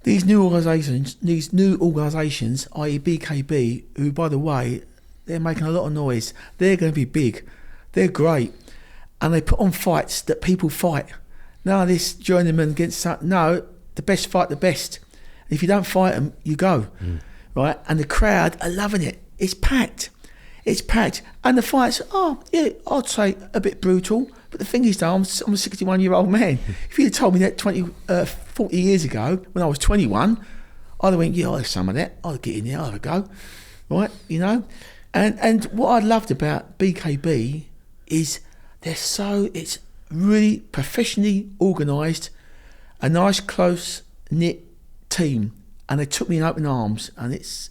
these new organisations, i.e. BKB, who, by the way, they're making a lot of noise. They're going to be big. They're great. And they put on fights that people fight. Now this journeyman against... No, the best fight the best. If you don't fight them, you go. Right? And the crowd are loving it. It's packed. It's packed. And the fights, I'd say a bit brutal. But the thing is, though, I'm a 61-year-old man. If you'd told me that 40 years ago, when I was 21, I'd have went, I'll have some of that. I'll get in there, I'll have a go. Right? You know? And what I loved about BKB is it's really professionally organised, a nice, close-knit team. And they took me in open arms, and it's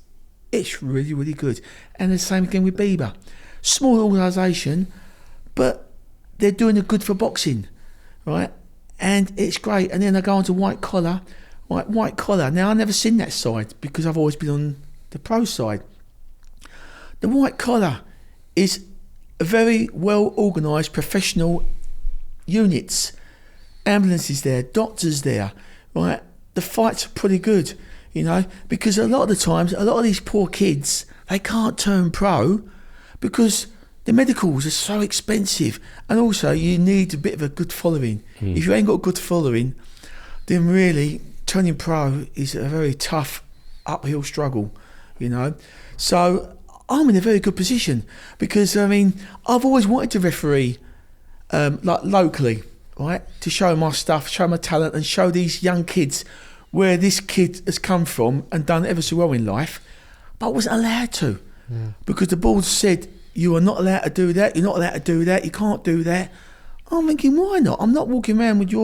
really, really good. And the same again with Bieber. Small organisation, but they're doing the good for boxing, right? And it's great. And then they go on to white collar. White collar. Now, I've never seen that side because I've always been on the pro side. The white collar is a very well organised professional units. Ambulances there, doctors there, right? The fights are pretty good, you know, because a lot of the times, a lot of these poor kids, they can't turn pro because the medicals are so expensive, and also you need a bit of a good following. If you ain't got a good following, then really turning pro is a very tough uphill struggle, you know. So I'm in a very good position because, I mean, I've always wanted to referee like locally, right, to show my stuff, show my talent, and show these young kids where this kid has come from and done ever so well in life, but I wasn't allowed to because the board said, you are not allowed to do that, you're not allowed to do that, you can't do that. I'm thinking, why not? I'm not walking around with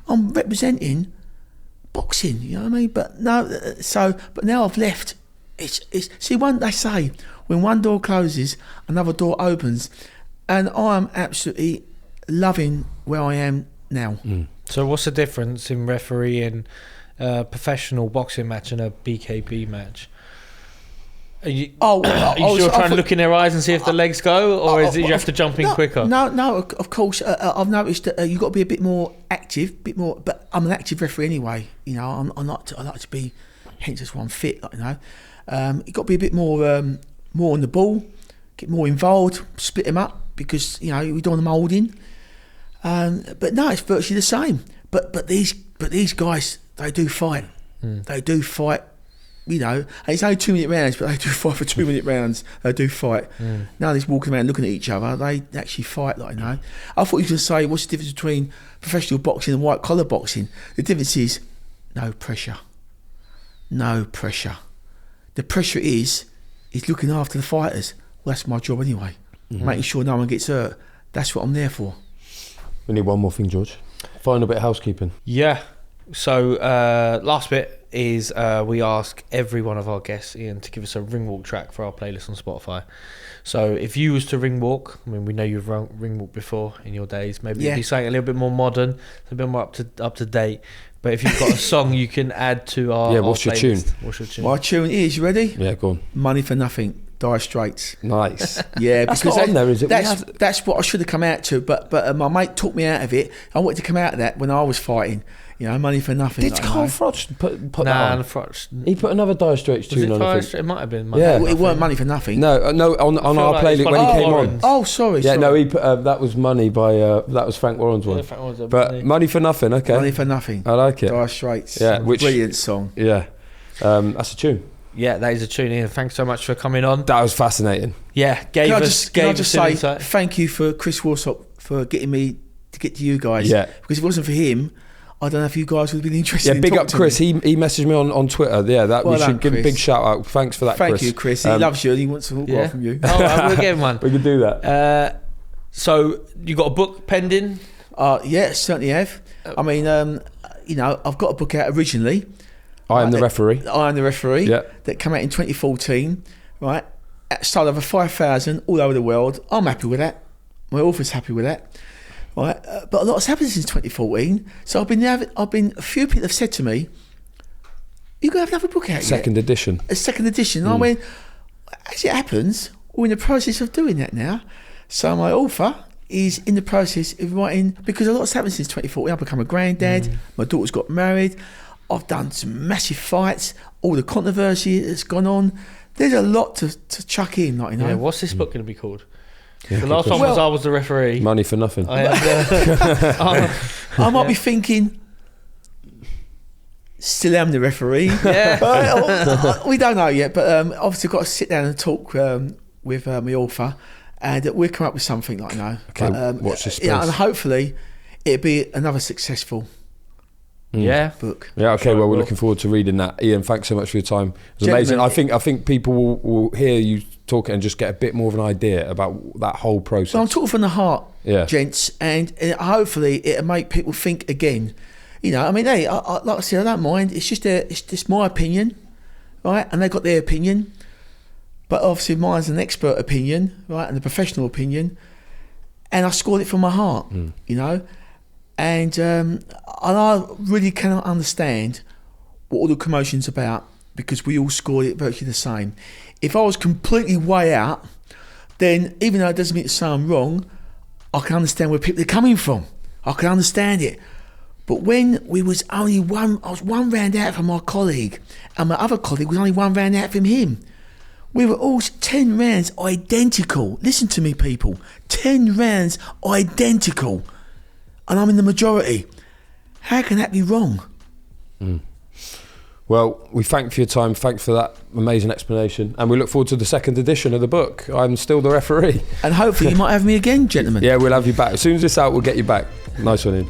I'm representing boxing, you know what I mean? But no, but now I've left. See, they say, when one door closes, another door opens, and I'm absolutely loving where I am now. So what's the difference in refereeing a professional boxing match and a BKB match? Are you still trying to look in their eyes and see if the legs go, or is it you have to jump in quicker? No, of course. I've noticed that you've got to be a bit more active, but I'm an active referee anyway. You know, I like to be, hence that's why I'm fit. Like, you know, you've got to be a bit more on the ball, get more involved, split them up because you know we're doing the moulding. But no, it's virtually the same. But these guys, they do fight. They do fight. You know, and it's only 2 minute rounds, but they do fight for 2 minute rounds. They do fight. Now they're walking around looking at each other. They actually fight, like, you know. I thought you were going to say, what's the difference between professional boxing and white collar boxing? The difference is no pressure. No pressure. The pressure is looking after the fighters. Well, that's my job anyway. Making sure no one gets hurt. That's what I'm there for. We need one more thing, George. Final bit of housekeeping. Yeah. So last bit is we ask every one of our guests, Ian, to give us a ring walk track for our playlist on Spotify. So if you was to ring walk, I mean, we know you've ring walked before in your days. Maybe it'd be something a little bit more modern, a bit more up to date. But if you've got a song you can add to our what's your playlist. tune? What's your tune? My tune is, you ready? Yeah, go on. Money for Nothing, Dire Straits. Nice. Yeah, that's because not on there, is it? That's what I should have come out to, but my mate talked me out of it. I wanted to come out of that when I was fighting. You know, Money for Nothing. Did Carl Froch put that on? Froch. He put another Dire Straits tune on. It might have been. It weren't Money for Nothing. No, on our playlist when he came on. Oh, sorry. Yeah, no, he put that was Money by that was Frank Warren's one. Frank Warren's but Money for Nothing, okay. Money for Nothing. I like it. Dire Straits. Yeah, brilliant song. Yeah, that's a tune. Yeah, that is a tune, Ian. Thanks so much for coming on. That was fascinating. Yeah, Can I just say thank you for Chris Warsock for getting me to get to you guys. Yeah, because if it wasn't for him, I don't know if you guys would have been interested. Yeah, big up Chris. He messaged me on Twitter. Yeah, we should give a big shout out. Thanks for that, Chris. Thank you, Chris. He loves you and he wants to walk from you. Oh, we'll get him one. We could do that. So you got a book pending? Yeah, certainly have. I mean, you know, I've got a book out originally. I Am the Referee. I Am the Referee. Yeah. That came out in 2014. Right, sold over 5,000 all over the world. I'm happy with that. My author's happy with that. Right, but a lot's happened since 2014. So a few people have said to me, "You gonna have another book out?" Second edition. A second edition. And I went, as it happens, we're in the process of doing that now. So my author is in the process of writing, because a lot's happened since 2014. I've become a granddad. My daughter's got married. I've done some massive fights. All the controversy that's gone on. There's a lot to chuck in, like, you know. Yeah, what's this book going to be called? Yeah, the last one was I was the referee. Money for nothing. I might be thinking, still am the referee. Yeah. We don't know yet, but obviously got to sit down and talk with my author, and we'll come up with something, like, you know. Okay, but, watch this space. Yeah, and hopefully it'll be another successful Yeah. book. Yeah, okay, Sure, well, we're will. looking forward to reading that. Ian, thanks so much for your time. It was Gentlemen, amazing. I think people will hear you talk and just get a bit more of an idea about that whole process. So I'm talking from the heart, Yeah. gents, and hopefully it'll make people think again. You know, I mean, hey, like I said, I don't mind. It's just my opinion, right? And they've got their opinion, but obviously mine's an expert opinion, right, and a professional opinion, and I scored it from my heart, you know, and I really cannot understand what all the commotion's about, because we all scored it virtually the same. If I was completely way out, then even though it doesn't mean to say I'm wrong, I can understand where people are coming from. I can understand it. But when we was only I was one round out from my colleague, and my other colleague was only one round out from him. We were all 10 rounds identical. Listen to me, people. 10 rounds identical. And I'm in the majority. How can that be wrong? Well, we thank you for your time. Thanks for that amazing explanation. And we look forward to the second edition of the book. I'm still the referee. And hopefully you might have me again, gentlemen. Yeah, we'll have you back. As soon as it's out, we'll get you back. Nice one, Ian.